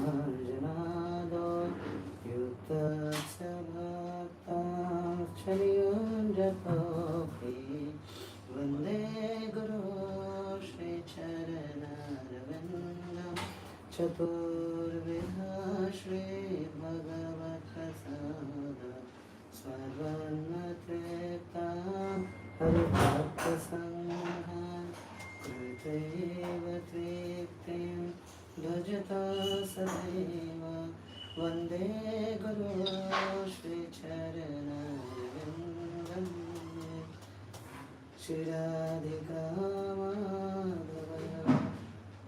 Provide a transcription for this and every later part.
धीरमार्जनादो युक्तसभक्ताक्षरयुञ्जतोऽपि वन्दे गुरो श्रीचरणरविन्दं चतुर्विधा श्रीभगवत्प्रसाद सर्वन्नतृप्तां हरिभक्तसङ्घान् कृतैव तृप्तिं भजता सदैव वन्दे गुरो श्रीचरणरविन्दं शिराधिका माधवय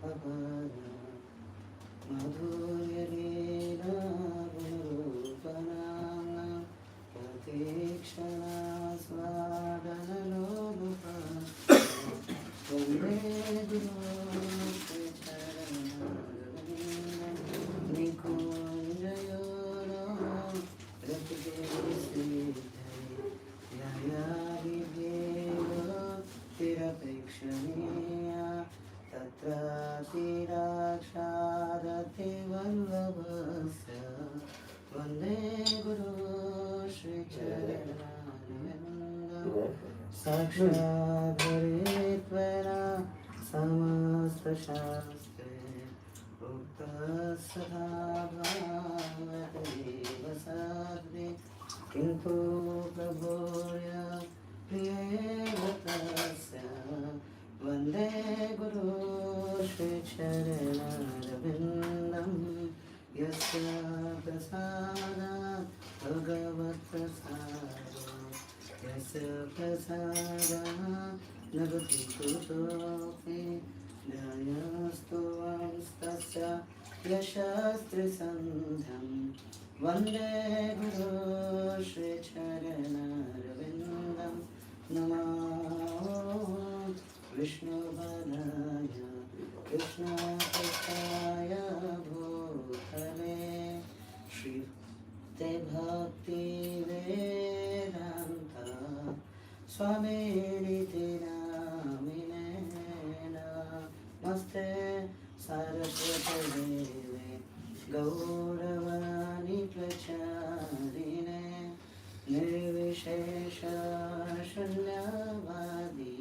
अपर मधुर्यलीला गुणरूपनां प्रतीक्षणा स्वादनलोलुपा वन्दे गुरो श्रीचरणरविन्दं निकुञ्जयोरो रतिकेशिरयादिभेदतिरपेक्षणीया तत्रातिराक्षारतिवल्लभस्य वन्दे गुरो श्रीचरणरविन्दं साक्षाद्भरित्वेन समस्तशास्त्रे उक्तः भागवतेव साध्वे किन्तु प्रभोय प्रियेव तस्य वन्दे गुरो श्रीचरणरविन्दं यस्य प्रसादात् भगवत्प्रसादो यस्य प्रसादात् न गतिकुतोऽपि ध्यायस्तु वंस्तस्य यशस्त्रिसन्ध्यं वन्दे गुरो श्रीचरणरविन्दं नमो विष्णुपदाय कृष्णपक्षाय भूतले श्रीते भक्तिवेदान्त स्वामिनिति नामिने नमस्ते सरस्वतीदेवे गौरवाणी प्रचारिणे निर्विशेष शून्यवादी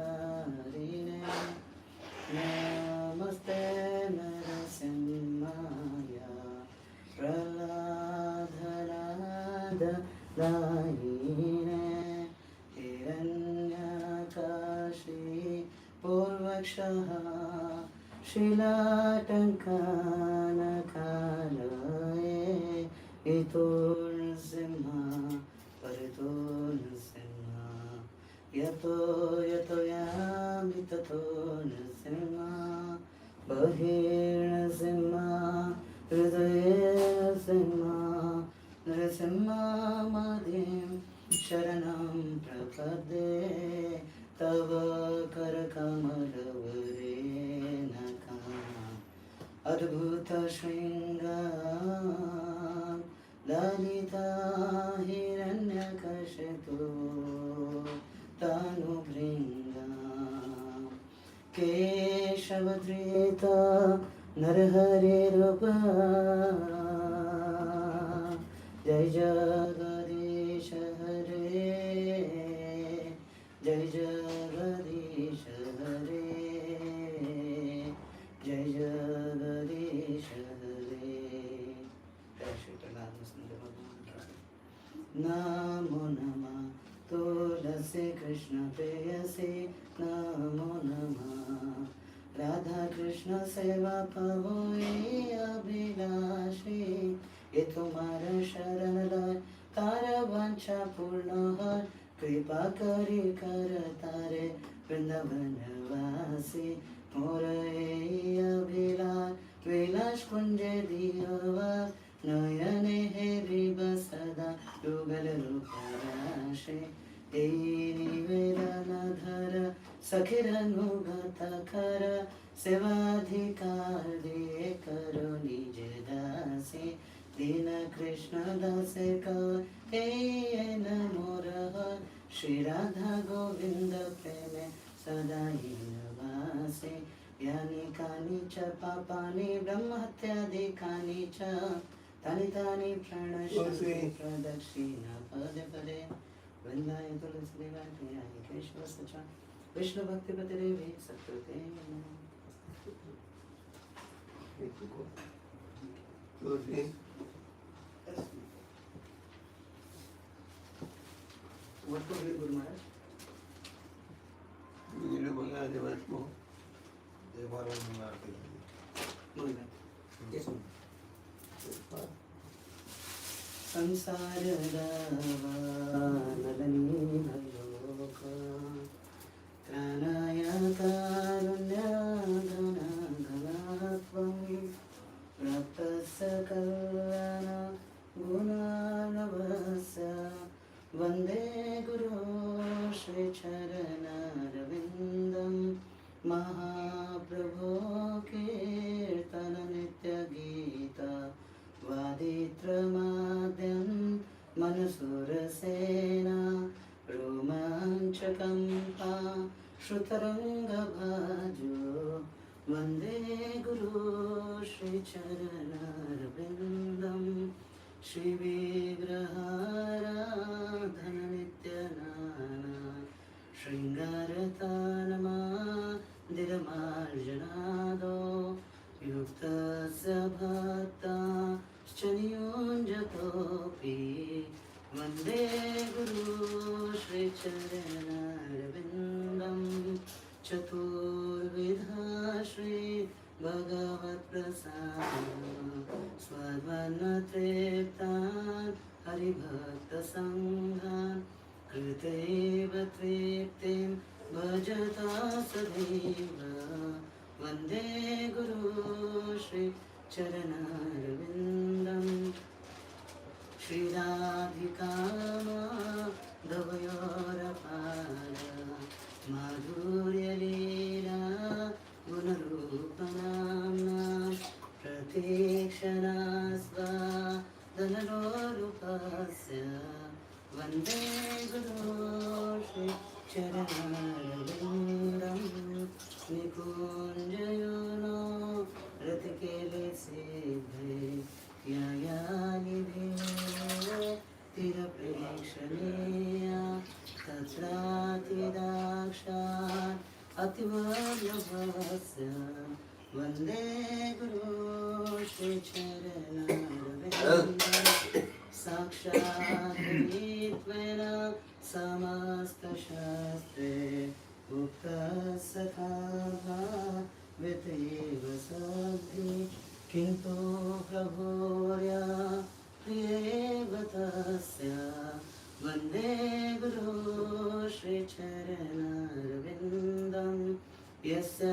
पाश्चात्यादिशतारिणे नमस्ते नरसिंहाय प्रह्लादनाददायिने हिरण्यकाशी पूर्वक्षः शिलाटङ्कानकालये इतो नृसिंह परितो नृसिंह यतो यतो यामि ततो नृसिंह बहिर्नृसिंह हृदये नृसिंह नृसिंहमादिं शरणं प्रपद्ये तव करकमलवरेणका अद्भुतशृङ्गार ललिता हिरण्यकशितो तनुभृङ्गा केशवधृता नरहरिरूपा जय जगदीश हरे जय जगदीश हरे जय जगदीश हरे जय श्री प्रहलाद भगवान नमो नमः तुलसी कृष्ण प्रेयसी नमो नमः राधा कृष्ण सेवा पवोई अभिलाषी ये तुम्हारा शरण लाय तारा वांछा पूर्ण हर कृपा करी कर तारे वृंदावन वासी मोर अभिलाष विलास कुंजे दियवास नयने हेरी बसदा युगल रूप राशे निवेदन धर सखिरनुगत कर सेवाधिकार दे करो निज दासी दीन कृष्ण दास का हे मोर हर श्री राधा गोविंद प्रेम सदा ही नवासे यानि कानि च पापानि ब्रह्महत्यादिकानि च तानि तानि प्रणश्यन्ति प्रदक्षिणा पदे पदे वृंदाय तुलसीदेवाय प्रियाय केशवस्य विष्णु भक्ति प्रतिदेवी सत्कृते What to read, Guru Maharaj? Ini bangga dewas mo. देवारों में आते हैं Yes. संसार नलनी भलोक त्राणाय कारुण्यघनघनत्वं रक्तसकलना गुणार्णवस्य वन्दे गुरो श्रीचरणरविन्दं महाप्रभो कीर्तननित्यगीता वादित्रमाद्यं मनसुरसेना रोमाञ्चकम्पा श्रुतरङ्गभाजो वन्दे गुरु श्रीचरणरविन्दं श्रीविग्रहाराधननित्यनाना शृङ्गारतानमादिरमार्जनादो युक्तस्य भक्ताश्च नियुञ्जतोऽपि वन्दे गुरु श्रीचरणरविन्दं चतुर्विधा श्री भगवत्प्रसाद स्ववर्णतृप्तान् हरिभक्तसङ्घान् कृतैव तृप्तिं भजता सदैव वन्दे गुरु श्रीचरणरविन्दं श्रीराधिका माधवयोरपार माधुर्यलीला गुणरूपनाम्ना प्रतीक्षणा स्वादनलोलुपस्य वन्दे गुरु श्रीचरणरविन्दं निकुञ्जयोनो रतिकेले सिद्धे यायानिधे तिरप्रेक्षणीया तत्रातिदाक्षात् अतिवल्लभस्य वन्दे गुरु श्रीचरणरविन्दं साक्षात् त्वेन समस्तशास्त्रे उक्तसखा भावितेव सद्धि किन्तु प्रभोर्या प्रियेव तस्य वन्दे गुरु श्रीचरणरविन्दं यस्य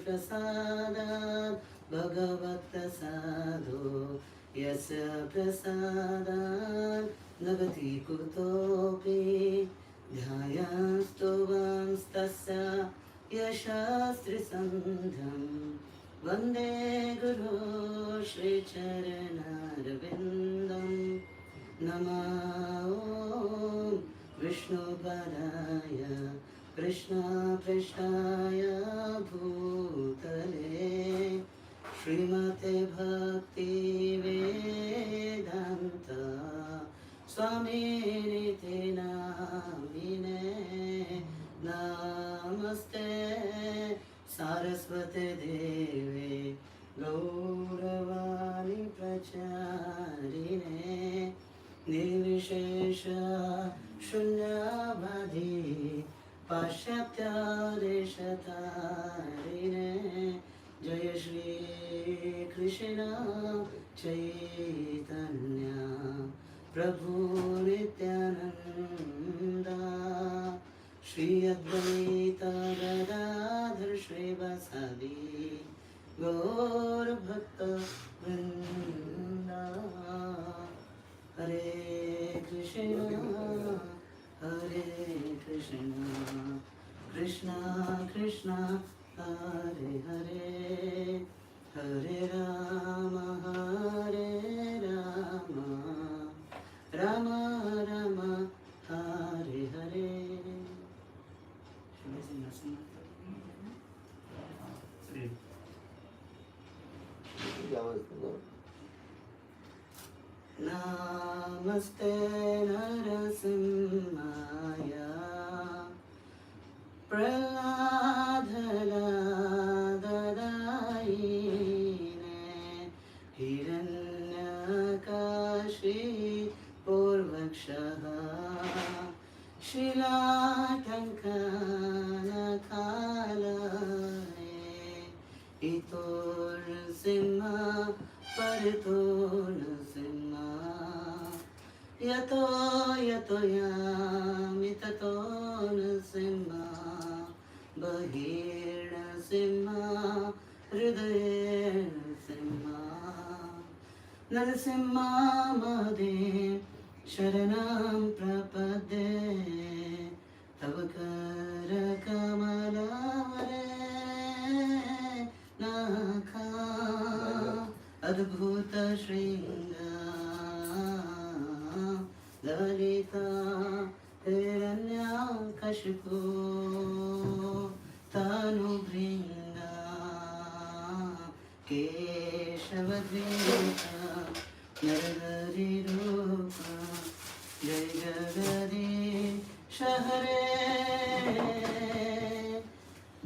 प्रसादात् भगवत्प्रसादो यस्य प्रसादात् नगति कुतोऽपि ध्यायास्तुवंस्तस्य यशास्त्रिसन्ध्यं वन्दे गुरु श्रीचरणरविन्दं नमो विष्णुपदाय कृष्णपृष्ठाय भूतले श्रीमते भक्तिवेदान्त स्वामिनिति नामिने नमस्ते सारस्वते देवे गौरवाणी प्रचारिणे निर्विशेष शून्यवादी पाश्चात्यादेशतारिणे जय श्री कृष्ण चैतन्य प्रभु नित्यानंद श्री अद्वैत गदाधर श्रीवासादि गौर भक्त वृंद हरे Krishna Krishna Krishna Hare Hare Hare Ram Rama Rama Hare Hare. Should I sing Narasimha? Namaste Narasimhaya Praladhaladadaine Hiranyakashi Purvakshaha Shilatankanakalaye Itor Simha Paritor Simha Yato Yato Yami Tato Simha Bahir Simha Hridaya Simha Narasimha Mahadev Sharanam Prapadde Tavakara Kamalavare Nakha Adbhuta Shringa Lalita Hiranya Kashipu Tanu Brinda Keshavadvita Naradari Rupa Jai Jagadish Hare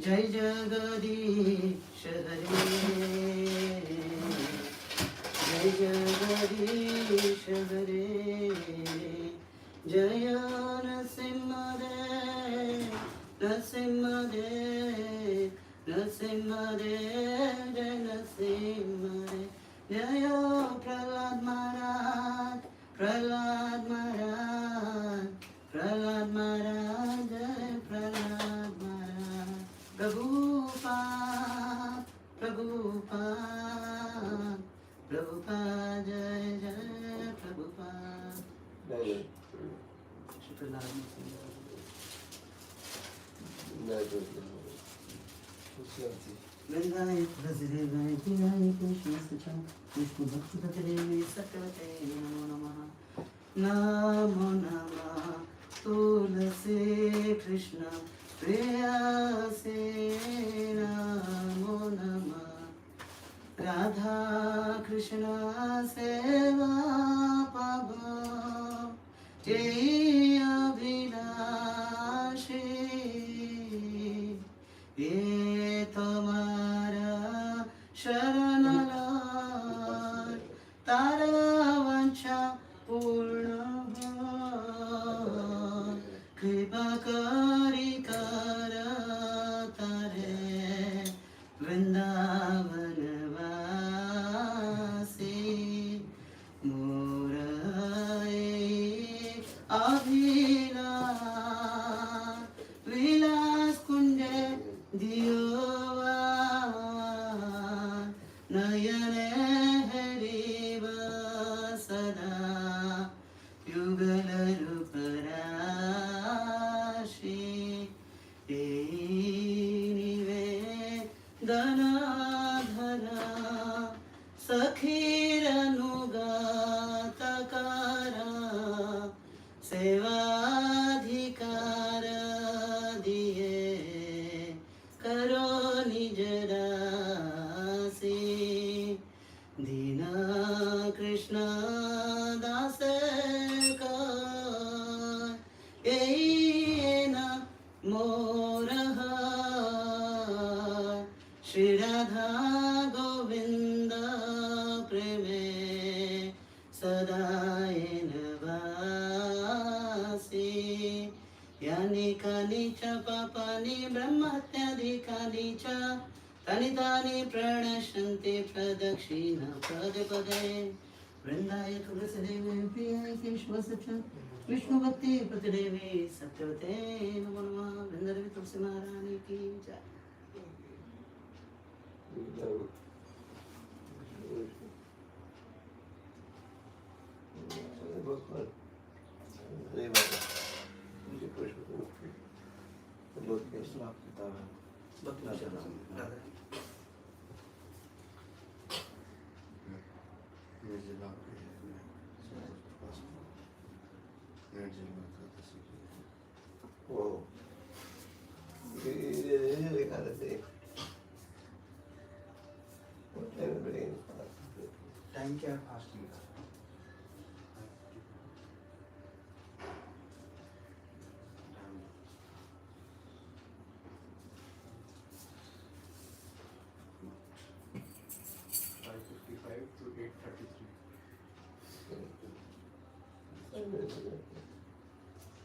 Jai Jagadish Hare Jai Jagadish Hare Jaya Narasimhadev Narasimhadev Narasimhadev Jai Narasimhadev Jaya Prahlad Maharaj Prahlad Maharaj Prahlad Maharaj Jai Prahlad Maharaj Prabhupada Prabhupada Prabhupada Jai Jai Prabhupada Shri Prahlad Vrindaye Vasudevaye Priyaye Krishna Sacham Vishnu Bhakti Devi Satyavate Namo Namaha Namo Namaha Tulasi Krishna Priyase Namo Namaha Radha Krishna Seva Pava Jai Abhilashi Ye Tomara Sharanala Tara Vancha Purna Kripa Kari Kara Tare Vrindavanavasi Murae Abhila Vilas Kunde Diyovan Nayane Hariva Sada Yugalaruparashi Enive Danadhara Sakhiranugatakara Sevadhikara Diye Karo Nijarasi Dina Krishna Daseka Eina Moraha Shri Radha Govinda Preme Sadayena Vasi Yani Kanicha Papani Brahmatyadikani Cha Tani Tani Pranashanti Pradakshina Pradipade Vrindaya Tulasidevi Priyaye Krishna Sacham Vishnu Bhakti Pratidevi Satyavate Namo Namaha Vrindadevi Tulsi Maharani Ki Jai ఓ ఇది కాదండి time क्या है fasting का?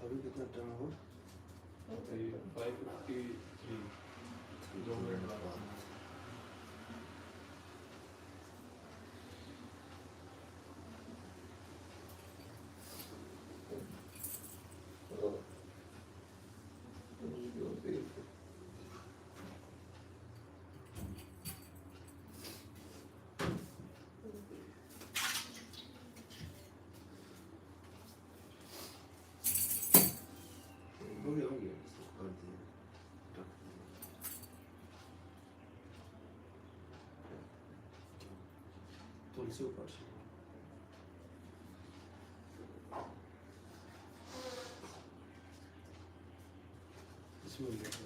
अभी कितना time हो 5:53 2 minute बाद हो गया इसको कर दिया तुलसी ऊपर से इसमें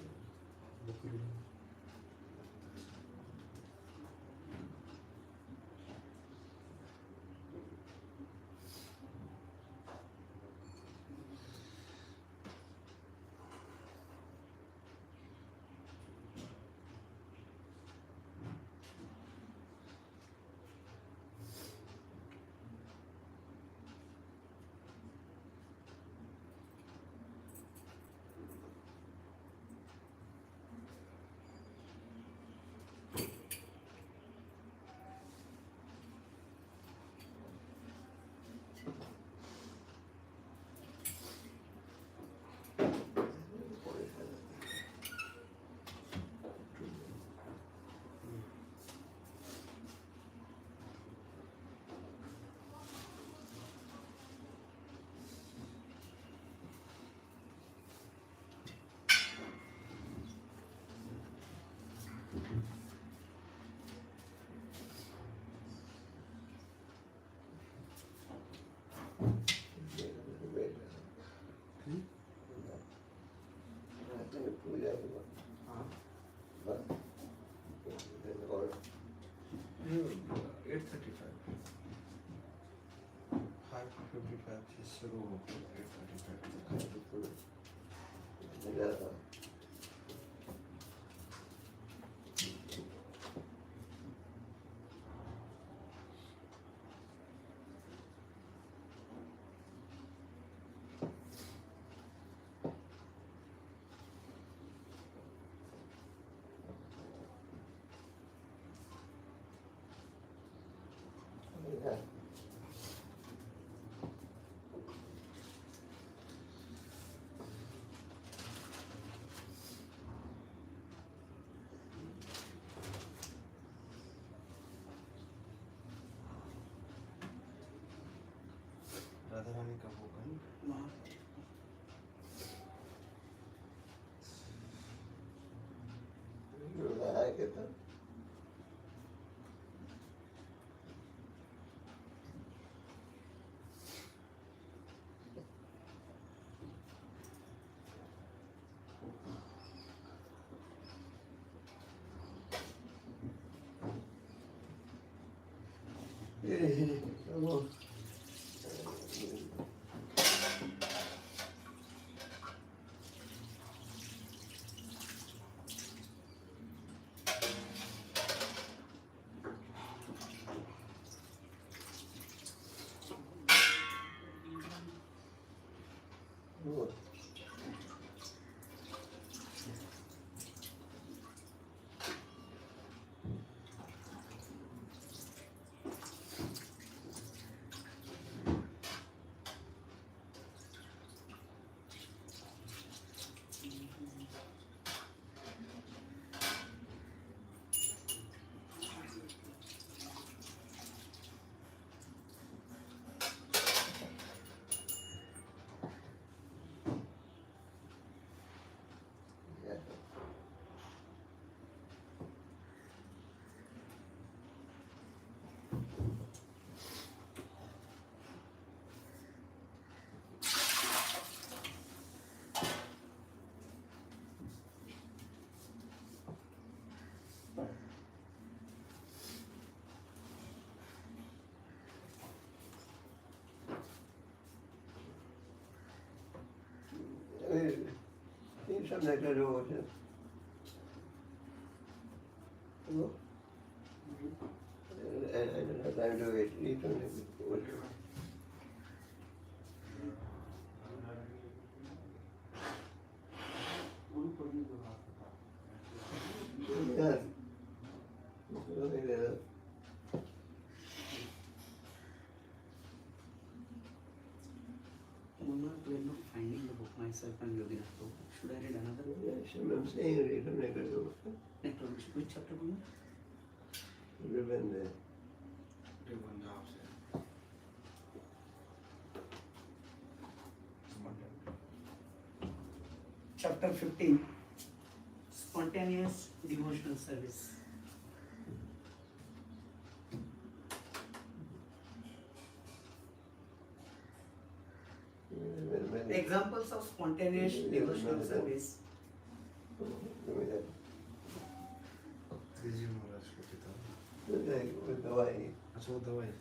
पूजा हाँ 8:35 5:55 से शुरू होकर 8:35 तक राधा रानी का होगा वहाँ something like that over here. No? I don't have time to wait. You don't have to wait. Yeah. Something like that. Mama, we are not finding the book myself and Yoginath book. Should I read another book? Yes, I'm saying read something like that over here. Next, which chapter, Mama? Ribbon there. Ribbon half set. Chapter 15. Spontaneous devotional service. Examples of spontaneous devotional service. Give me that. दीजिए महाराज को किताब With दवाई. अच्छा वो दवाई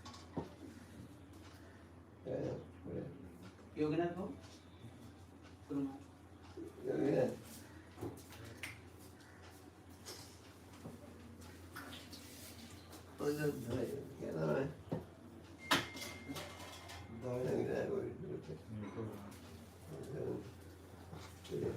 Yoginath book? Yeah. What's that? Yeah, all right. दवाई Like that, we do it. Yeah.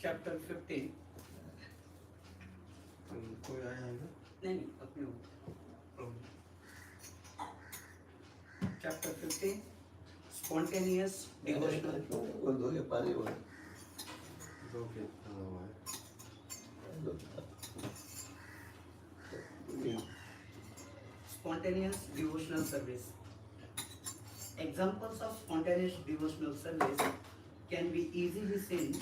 Chapter 15. कोई आया है ना नहीं अपने Chapter 15. Spontaneous devotional. वो दो के पानी वो दो के हुआ है Spontaneous devotional service. Examples of spontaneous devotional service can be easily seen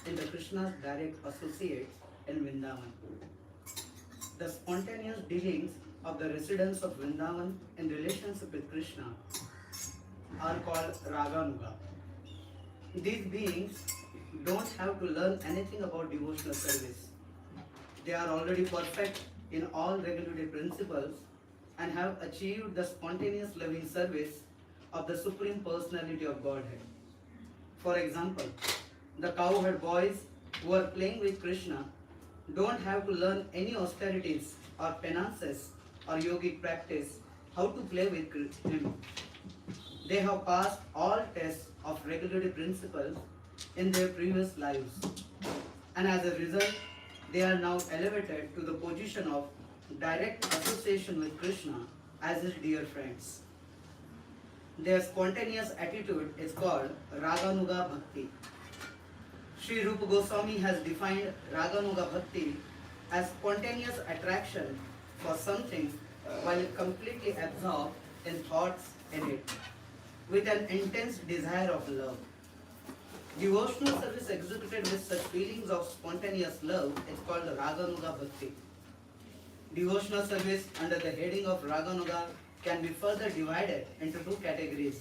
in the Krishna's direct associates in Vrindavan. The spontaneous dealings of the residents of Vrindavan in relationship with Krishna are called Raganuga. These beings don't have to learn anything about devotional service. They are already perfect in all regulative principles and have achieved the spontaneous loving service of the Supreme Personality of Godhead. For example, the cowherd boys who are playing with Krishna don't have to learn any austerities or penances or yogic practice how to play with him. They have passed all tests of regulative principles in their previous lives, and as a result, they are now elevated to the position of direct association with Krishna as his dear friends. Their spontaneous attitude is called Raganuga Bhakti. Sri Rupa Goswami has defined Raganuga Bhakti as spontaneous attraction for something while completely absorbed in thoughts in it, with an intense desire of love. Devotional service executed with such feelings of spontaneous love is called Raganuga Bhakti. Devotional service under the heading of Raganuga can be further divided into two categories.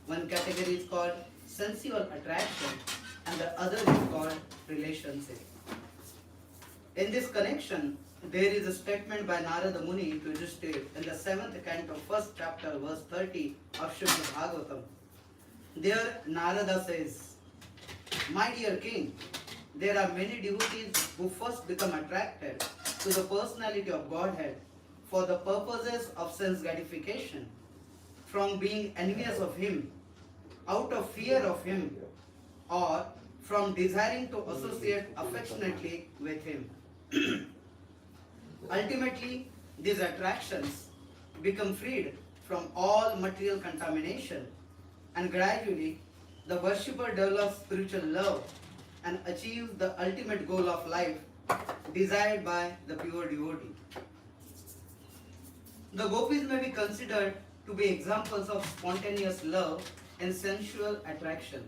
One category is called sensual attraction and the other is called relationship. In this connection, there is a statement by Narada Muni to Yudhishthira in the 7th canto, 1st chapter, verse 30 of Srimad Bhagavatam. There Narada says, "My dear king, there are many devotees who first become attracted to the personality of Godhead for the purposes of sense gratification, from being envious of Him, out of fear of Him, or from desiring to associate affectionately with him. Ultimately, these attractions become freed from all material contamination, and gradually the worshipper develops spiritual love and achieves the ultimate goal of life desired by the pure devotee. The gopis may be considered to be examples of spontaneous love and sensual attraction.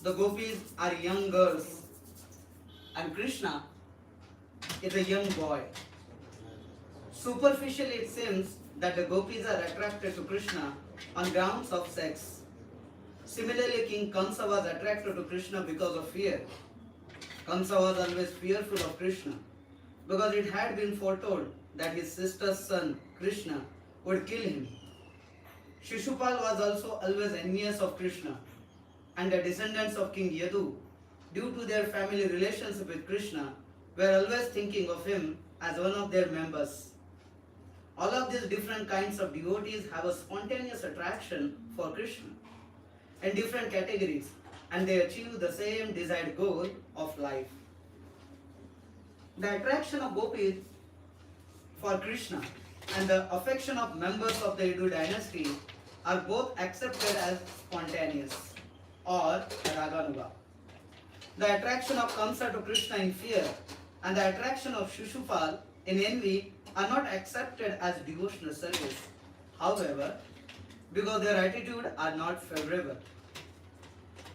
The gopis are young girls and Krishna is a young boy. Superficially, it seems that the gopis are attracted to Krishna on grounds of sex. Similarly, King Kamsa was attracted to Krishna because of fear. Kamsa was always fearful of Krishna because it had been foretold that his sister's son, Krishna, would kill him. Shishupal was also always envious of Krishna, and the descendants of King Yadu, due to their family relationship with Krishna, were always thinking of him as one of their members. All of these different kinds of devotees have a spontaneous attraction for Krishna in different categories, and they achieve the same desired goal of life. The attraction of gopis for Krishna and the affection of members of the Yadu dynasty are both accepted as spontaneous or raganuga. The attraction of Kamsa to Krishna in fear and the attraction of Shishupal in envy are not accepted as devotional service, however, because their attitude are not favorable.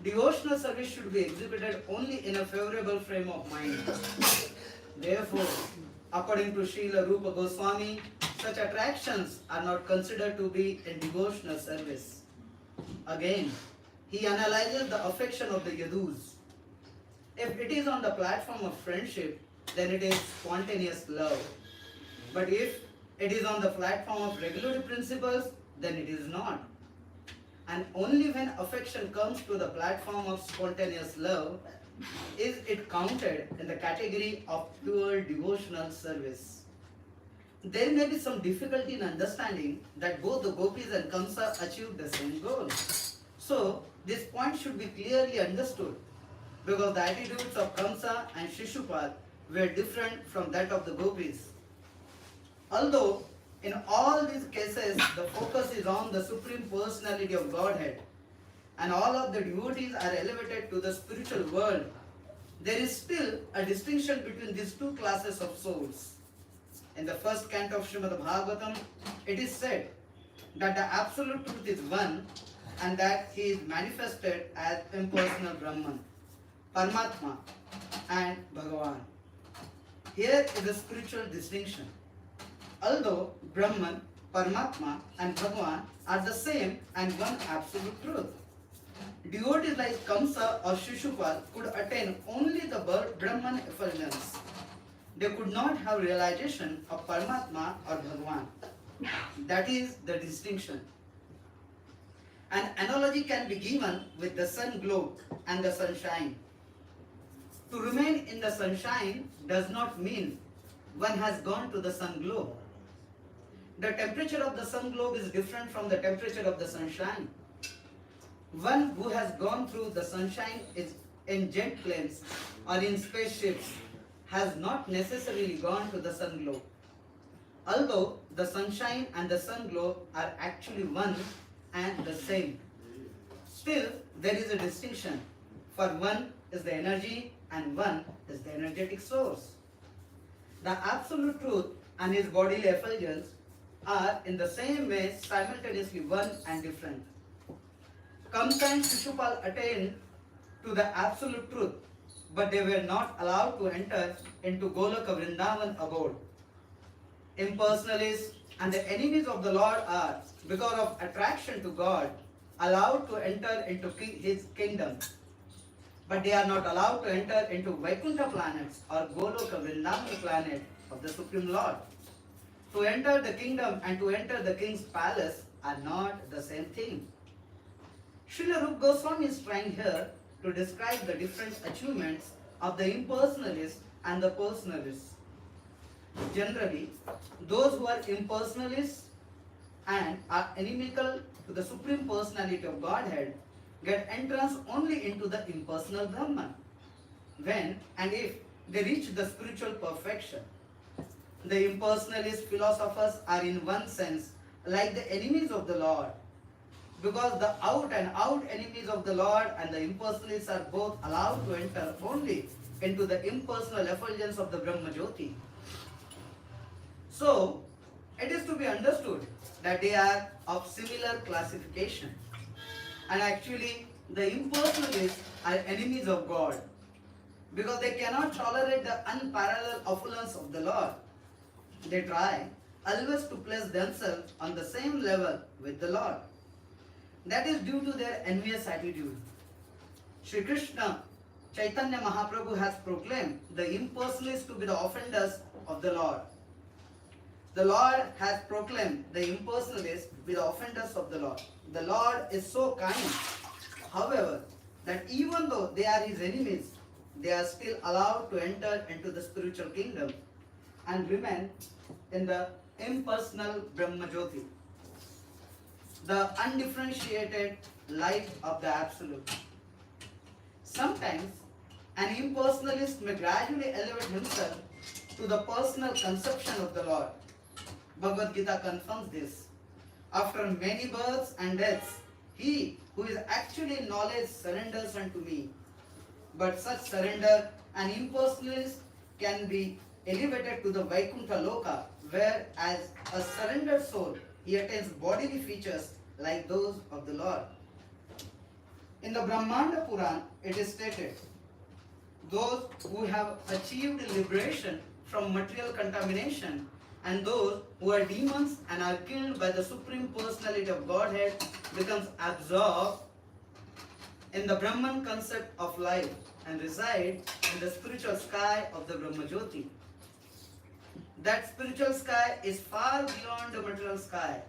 Devotional service should be executed only in a favorable frame of mind. Therefore, according to Srila Rupa Goswami, such attractions are not considered to be in devotional service. Again, he analyzes the affection of the Yadus. If it is on the platform of friendship, then it is spontaneous love. But if it is on the platform of regulatory principles, then it is not. And only when affection comes to the platform of spontaneous love is it counted in the category of pure devotional service. There may be some difficulty in understanding that both the gopis and Kamsa achieved the same goal. So, this point should be clearly understood because the attitudes of Kamsa and Shishupal were different from that of the gopis. Although in all these cases the focus is on the Supreme Personality of Godhead and all of the devotees are elevated to the spiritual world, there is still a distinction between these two classes of souls. In the first canto of Srimad Bhagavatam, it is said that the absolute truth is one and that he is manifested as impersonal Brahman, Paramatma and Bhagavan. Here is a spiritual distinction. Although Brahman, Paramatma and Bhagavan are the same and one absolute truth, devotees like Kamsa or Shishupal could attain only the Brahman effulgence. They could not have realization of Paramatma or Bhagavan. That is the distinction. An analogy can be given with the sun globe and the sunshine. To remain in the sunshine does not mean one has gone to the sun globe. The temperature of the sun globe is different from the temperature of the sunshine. One who has gone through the sunshine is in jet planes or in spaceships has not necessarily gone to the sun globe. Although the sunshine and the sun globe are actually one and the same, still there is a distinction, for one is the energy and one is the energetic source. The absolute truth and his bodily effulgence are in the same way simultaneously one and different. Kamsa and Shishupal attained to the absolute truth, but they were not allowed to enter into Goloka Vrindavan abode. Impersonalists and the enemies of the Lord are, because of attraction to God, allowed to enter into his kingdom. But they are not allowed to enter into Vaikuntha planets or Goloka Vrindavan planet of the Supreme Lord. To enter the kingdom and to enter the king's palace are not the same thing. Srila Rupa Goswami is trying here to describe the different achievements of the impersonalists and the personalists. Generally, those who are impersonalists and are inimical to the Supreme Personality of Godhead get entrance only into the impersonal Brahman when and if they reach the spiritual perfection. The impersonalist philosophers are in one sense like the enemies of the Lord, because the out and out enemies of the Lord and the impersonalists are both allowed to enter only into the impersonal effulgence of the Brahma Jyoti. So, it is to be understood that they are of similar classification. And actually, the impersonalists are enemies of God because they cannot tolerate the unparalleled affluence of the Lord. They try always to place themselves on the same level with the Lord. That is due to their envious attitude. Sri Krishna Chaitanya Mahaprabhu has proclaimed the impersonalists to be the offenders of the Lord. The Lord has proclaimed the impersonalists to be the offenders of the Lord. The Lord is so kind, however, that even though they are his enemies, they are still allowed to enter into the spiritual kingdom and remain in the impersonal Brahma Jyoti, the undifferentiated light of the Absolute. Sometimes an impersonalist may gradually elevate himself to the personal conception of the Lord. Bhagavad Gita confirms this. After many births and deaths, he who is actually in knowledge surrenders unto me. But such surrender, an impersonalist can be elevated to the Vaikuntha Loka, where as a surrendered soul, he attains bodily features like those of the Lord. In the Brahmanda Puran, it is stated, those who have achieved liberation from material contamination and those who are demons and are killed by the Supreme Personality of Godhead becomes absorbed in the Brahman concept of life and reside in the spiritual sky of the Brahma Jyoti. That spiritual sky is far beyond the material sky,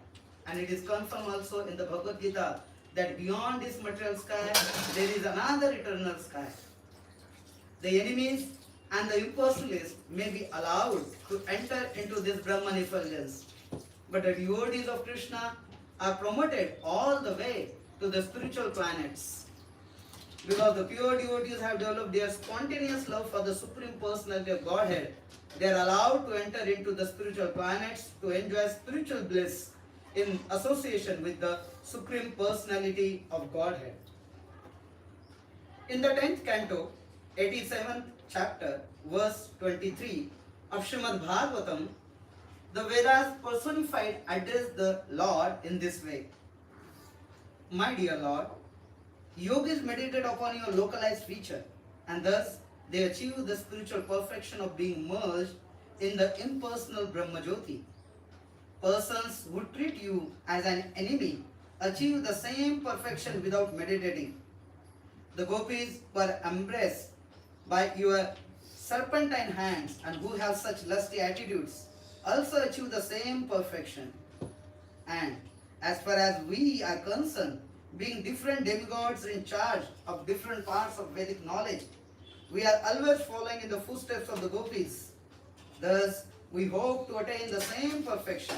and it is confirmed also in the Bhagavad Gita that beyond this material sky there is another eternal sky. The enemies and the impersonalists may be allowed to enter into this Brahman effulgence, but the devotees of Krishna are promoted all the way to the spiritual planets. Because the pure devotees have developed their spontaneous love for the Supreme Personality of Godhead, they are allowed to enter into the spiritual planets to enjoy spiritual bliss in association with the Supreme Personality of Godhead. In the 10th canto, 87th chapter, verse 23 of Srimad Bhagavatam, the Vedas personified address the Lord in this way. My dear Lord, yogis meditate upon your localized feature, and thus they achieve the spiritual perfection of being merged in the impersonal Brahma Jyoti. Persons who treat you as an enemy achieve the same perfection without meditating. The gopis who are embraced by your serpentine hands and who have such lusty attitudes also achieve the same perfection. And as far as we are concerned, being different demigods in charge of different parts of Vedic knowledge, we are always following in the footsteps of the gopis. Thus, we hope to attain the same perfection.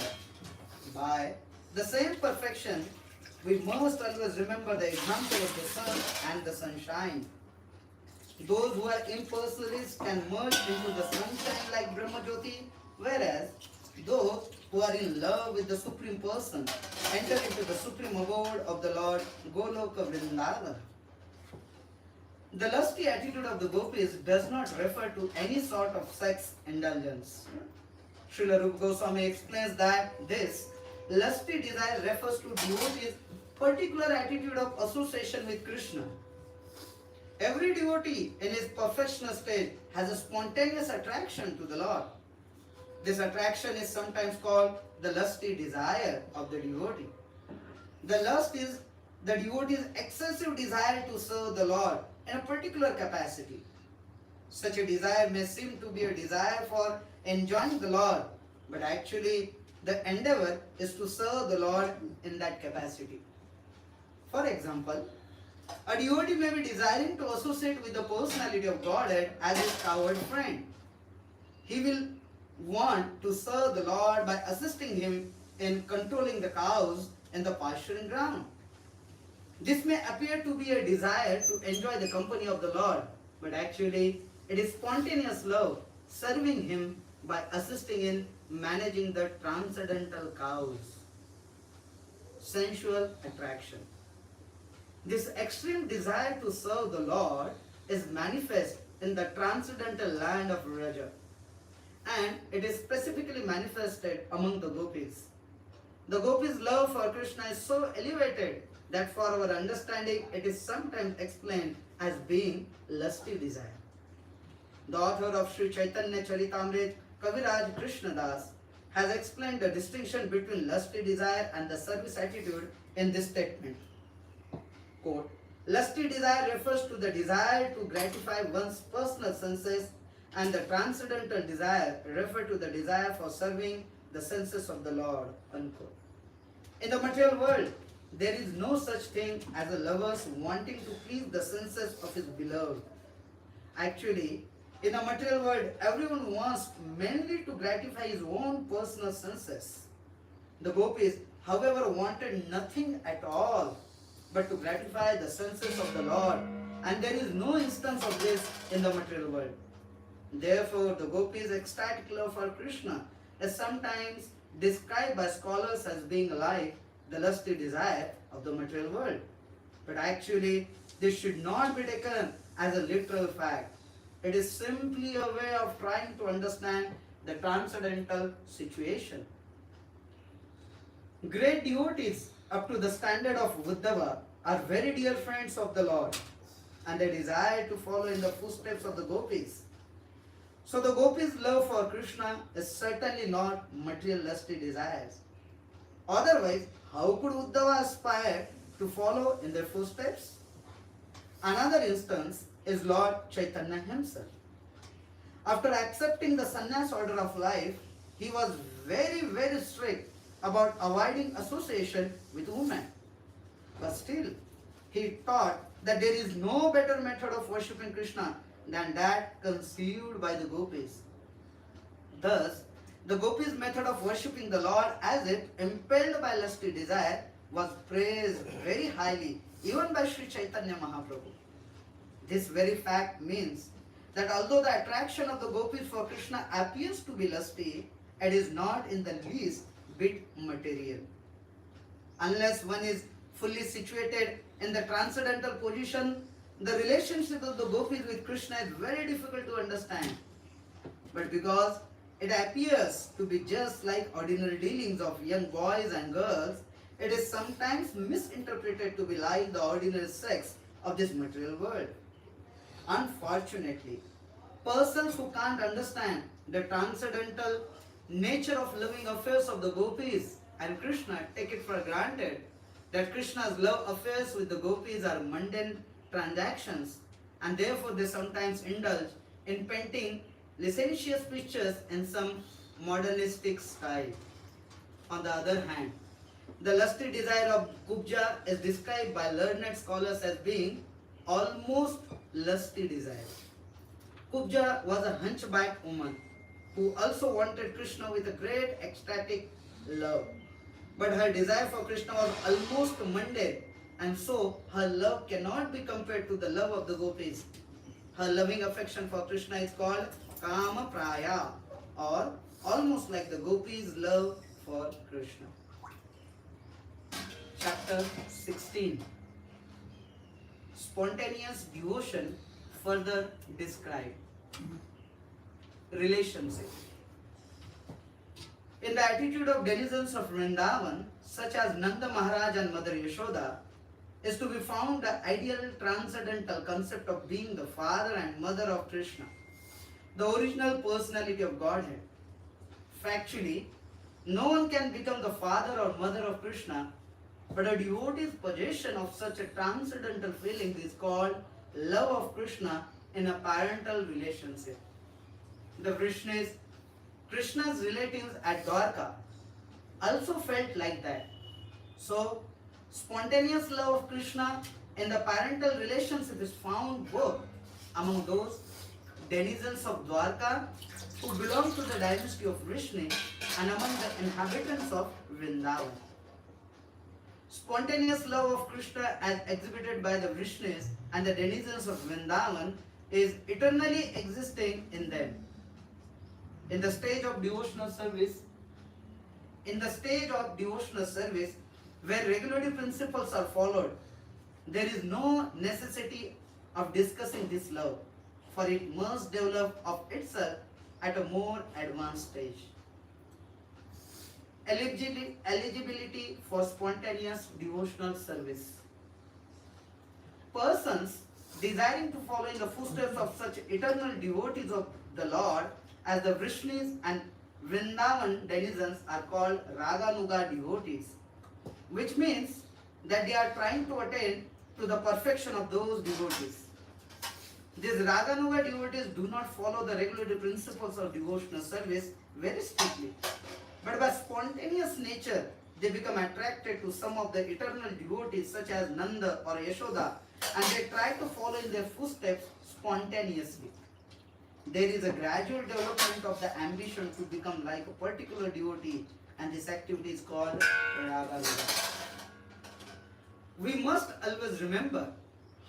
By the same perfection, we must always remember the example of the sun and the sunshine. Those who are impersonalists can merge into the sunshine like Brahma Jyoti, whereas those who are in love with the Supreme Person enter into the supreme abode of the Lord, Goloka Vrindavan. The lusty attitude of the gopis does not refer to any sort of sex indulgence. Srila Rupa Goswami explains that this lusty desire refers to devotee's particular attitude of association with Krishna. Every devotee in his perfectional state has a spontaneous attraction to the Lord. This attraction is sometimes called the lusty desire of the devotee. The lust is the devotee's excessive desire to serve the Lord in a particular capacity. Such a desire may seem to be a desire for enjoying the Lord, but actually the endeavor is to serve the Lord in that capacity. For example, a devotee may be desiring to associate with the personality of Godhead as his cowherd friend. He will want to serve the Lord by assisting him in controlling the cows in the pasturing ground. This may appear to be a desire to enjoy the company of the Lord, but actually it is spontaneous love, serving Him by assisting in managing the transcendental cows. Sensual attraction. This extreme desire to serve the Lord is manifest in the transcendental land of Raja, and it is specifically manifested among the gopis. The gopis' love for Krishna is so elevated that for our understanding it is sometimes explained as being lusty desire. The author of Sri Chaitanya Charitamrita, Kaviraj Krishnadas, has explained the distinction between lusty desire and the service attitude in this statement. Quote, lusty desire refers to the desire to gratify one's personal senses, and the transcendental desire refers to the desire for serving the senses of the Lord. Unquote. In the material world, there is no such thing as a lover wanting to please the senses of his beloved. Actually, in the material world, everyone wants mainly to gratify his own personal senses. The gopis, however, wanted nothing at all but to gratify the senses of the Lord, and there is no instance of this in the material world. Therefore, the gopis' ecstatic love for Krishna is sometimes described by scholars as being like the lusty desire of the material world. But actually, this should not be taken as a literal fact. It is simply a way of trying to understand the transcendental situation. Great devotees up to the standard of Uddhava are very dear friends of the Lord, and they desire to follow in the footsteps of the gopis. So the gopis' love for Krishna is certainly not material lusty desires. Otherwise, how could Uddhava aspire to follow in their footsteps? Another instance is Lord Chaitanya himself. After accepting the sannyas order of life, he was very, very strict about avoiding association with women. But still, he taught that there is no better method of worshipping Krishna than that conceived by the gopis. Thus, the gopis' method of worshipping the Lord as if impelled by lusty desire was praised very highly even by Sri Chaitanya Mahaprabhu. This very fact means that although the attraction of the gopis for Krishna appears to be lusty, it is not in the least bit material. Unless one is fully situated in the transcendental position, the relationship of the gopis with Krishna is very difficult to understand. But because it appears to be just like ordinary dealings of young boys and girls, it is sometimes misinterpreted to be like the ordinary sex of this material world. Unfortunately, persons who can't understand the transcendental nature of loving affairs of the gopis and Krishna take it for granted that Krishna's love affairs with the gopis are mundane transactions, and therefore they sometimes indulge in painting licentious pictures in some modernistic style. On the other hand, the lusty desire of Puja is described by learned scholars as being almost lusty desire. Puja was a hunchback woman who also wanted Krishna with a great ecstatic love. But her desire for Krishna was almost mundane, and so her love cannot be compared to the love of the gopis. Her loving affection for Krishna is called Kama Praya, or almost like the gopis' love for Krishna. Chapter 16. Spontaneous devotion further described. Relationship. In the attitude of denizens of Vrindavan, such as Nanda Maharaj and Mother Yashoda, is to be found the ideal transcendental concept of being the father and mother of Krishna, the original personality of Godhead. Factually, no one can become the father or mother of Krishna, but a devotee's possession of such a transcendental feeling is called love of Krishna in a parental relationship. The Krishna's relatives at Dwarka also felt like that. So, spontaneous love of Krishna in the parental relationship is found both among those denizens of Dwarka who belong to the dynasty of Vishnu and among the inhabitants of Vrindavan. Spontaneous love of Krishna as exhibited by the Vrishnis and the denizens of Vrindavan is eternally existing in them. In the stage of devotional service, where regulatory principles are followed, there is no necessity of discussing this love, for it must develop of itself at a more advanced stage. Eligibility for spontaneous devotional service. Persons desiring to follow in the footsteps of such eternal devotees of the Lord as the Vrishnis and Vrindavan denizens are called Raganuga devotees, which means that they are trying to attain to the perfection of those devotees. These Raganuga devotees do not follow the regulatory principles of devotional service very strictly, but by spontaneous nature they become attracted to some of the eternal devotees such as Nanda or Yashoda, and they try to follow in their footsteps spontaneously. There is a gradual development of the ambition to become like a particular devotee, and this activity is called Raganuga. We must always remember,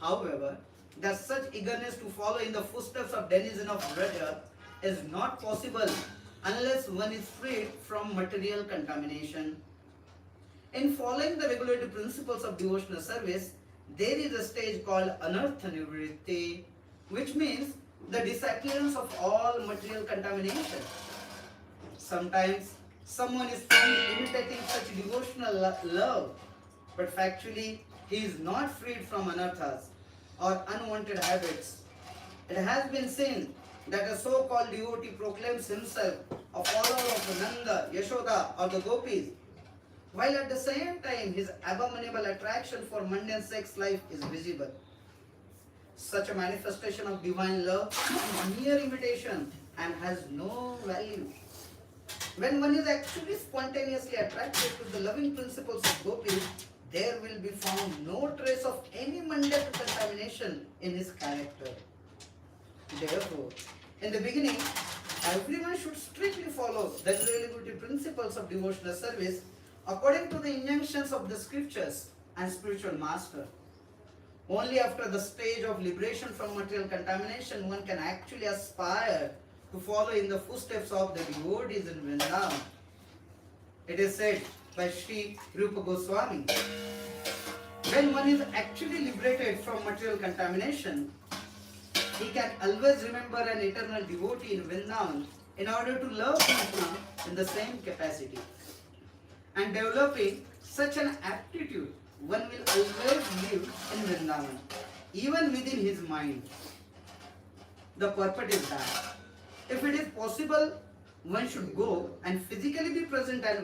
however, that such eagerness to follow in the footsteps of denizen of Vraja is not possible unless one is freed from material contamination. In following the regulatory principles of devotional service, there is a stage called Anartha Nivritti, which means the disappearance of all material contamination. Sometimes someone is found imitating such devotional love, but factually he is not freed from anarthas or unwanted habits. It has been seen that a so-called devotee proclaims himself a follower of Nanda, Yashoda or the gopis, while at the same time his abominable attraction for mundane sex life is visible. Such a manifestation of divine love is mere imitation and has no value. When one is actually spontaneously attracted to the loving principles of gopis, there will be found no trace of any mundane contamination in his character. Therefore, in the beginning, everyone should strictly follow the regulatory principles of devotional service according to the injunctions of the scriptures and spiritual master. Only after the stage of liberation from material contamination one can actually aspire to follow in the footsteps of the devotees in Vrindavan. It is said by Sri Rupa Goswami, when one is actually liberated from material contamination, he can always remember an eternal devotee in Vrindavan in order to love him in the same capacity. And developing such an aptitude, one will always live in Vrindavan, even within his mind. The purport is that if it is possible, one should go and physically be present at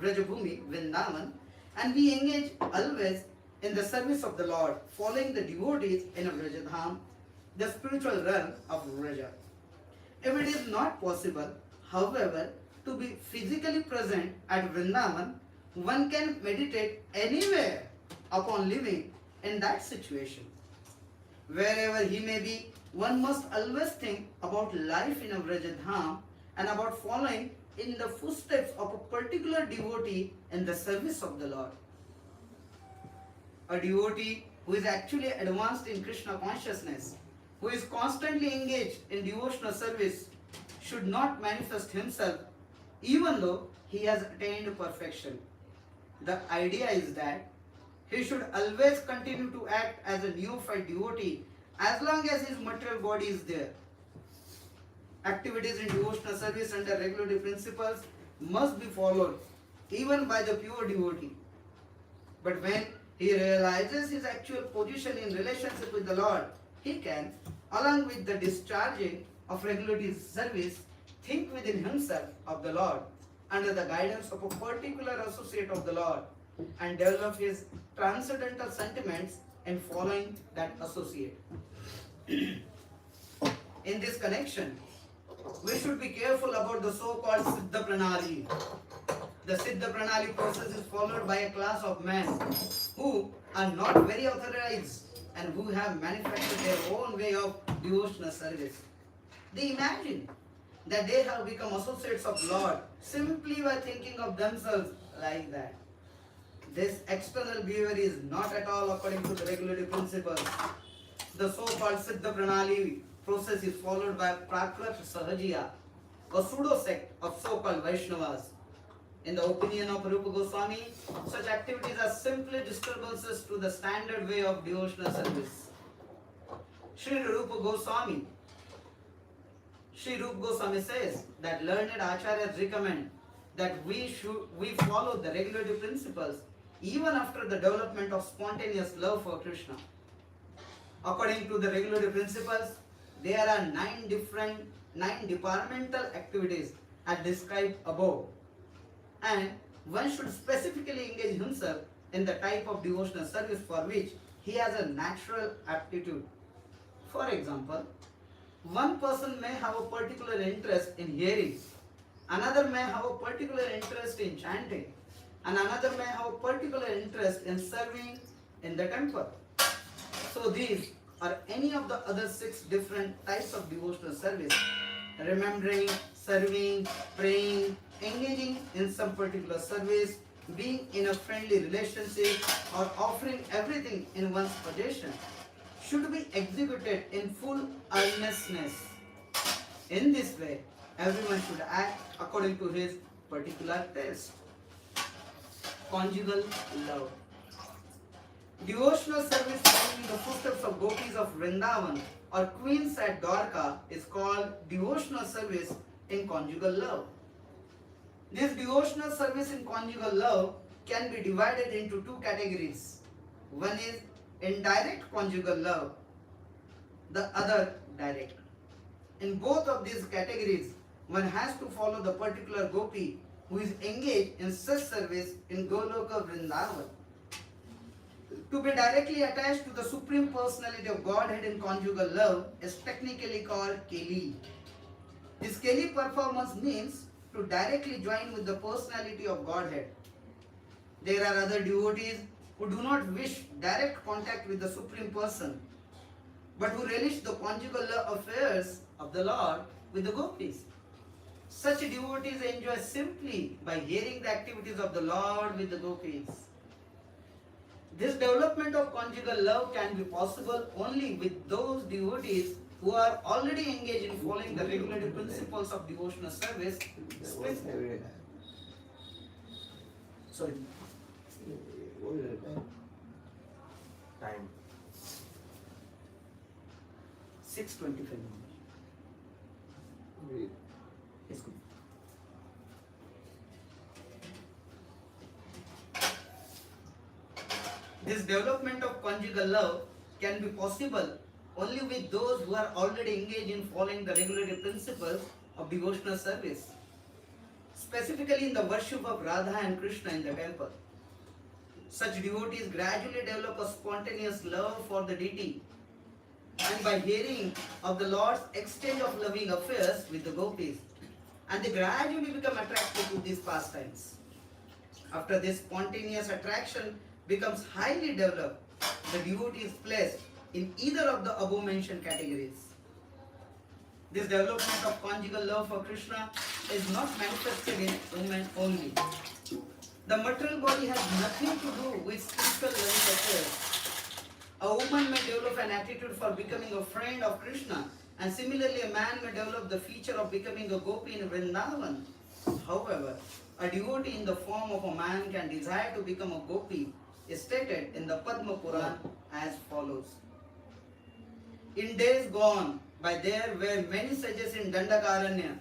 Vrajabhumi, Vrindavan, and be engaged always in the service of the Lord, following the devotees in a Vrajadham, the spiritual realm of Vraja. If it is not possible, however, to be physically present at Vrindavan, one can meditate anywhere upon living in that situation. Wherever he may be, one must always think about life in a Vrajadham and about following in the footsteps of a particular devotee in the service of the Lord. A devotee who is actually advanced in Krishna consciousness, who is constantly engaged in devotional service, should not manifest himself even though he has attained perfection. The idea is that he should always continue to act as a neophyte devotee as long as his material body is there. Activities in devotional service under regulatory principles must be followed even by the pure devotee. But when he realizes his actual position in relationship with the Lord, he can, along with the discharging of regulatory service, think within himself of the Lord under the guidance of a particular associate of the Lord and develop his transcendental sentiments in following that associate. In this connection, we should be careful about the so-called Siddha Pranali. The Siddha Pranali process is followed by a class of men who are not very authorized and who have manufactured their own way of devotional service. They imagine that they have become associates of Lord simply by thinking of themselves like that. This external behavior is not at all according to the regulative principles. The so-called Siddha Pranali process is followed by Prakrit Sahajiya, a pseudo-sect of so-called Vaishnavas. In the opinion of Rupa Goswami, such activities are simply disturbances to the standard way of devotional service. Sri Rupa Goswami says that learned acharyas recommend that we follow the regulative principles even after the development of spontaneous love for Krishna. According to the regulative principles, there are 9 departmental activities as described above, and one should specifically engage himself in the type of devotional service for which he has a natural aptitude. For example, one person may have a particular interest in hearing, another may have a particular interest in chanting, and another may have a particular interest in serving in the temple. So these are any of the other 6 different types of devotional service: remembering, serving, praying, engaging in some particular service, being in a friendly relationship, or offering everything in one's possession, should be executed in full earnestness. In this way, everyone should act according to his particular taste. Conjugal love. Devotional service following the footsteps of gopis of Vrindavan or queens at Dwarka is called devotional service in conjugal love. This devotional service in conjugal love can be divided into 2 categories. One is indirect conjugal love, the other direct. In both of these categories, one has to follow the particular gopi who is engaged in such service in Goloka Vrindavan. To be directly attached to the Supreme Personality of Godhead in conjugal love is technically called Keli. This Keli performance means to directly join with the personality of Godhead. There are other devotees who do not wish direct contact with the Supreme Person, but who relish the conjugal love affairs of the Lord with the gopis. Such devotees enjoy simply by hearing the activities of the Lord with the gopis. This development of conjugal love can be possible only with those devotees who are already engaged in following the regulative principles of devotional service. Sorry. Time. 6:25. Yes, good. This development of conjugal love can be possible only with those who are already engaged in following the regulative principles of devotional service, specifically in the worship of Radha and Krishna in the temple. Such devotees gradually develop a spontaneous love for the deity, and by hearing of the Lord's exchange of loving affairs with the gopis, and they gradually become attracted to these pastimes. After this spontaneous attraction becomes highly developed, the devotee is placed in either of the above mentioned categories. This development of conjugal love for Krishna is not manifested in women only. The material body has nothing to do with spiritual loving affairs. A woman may develop an attitude for becoming a friend of Krishna, and similarly a man may develop the feature of becoming a gopi in Vrindavan. However, a devotee in the form of a man can desire to become a gopi is stated in the Padma Puran as follows. In days gone by, there were many sages in Dandakaranya.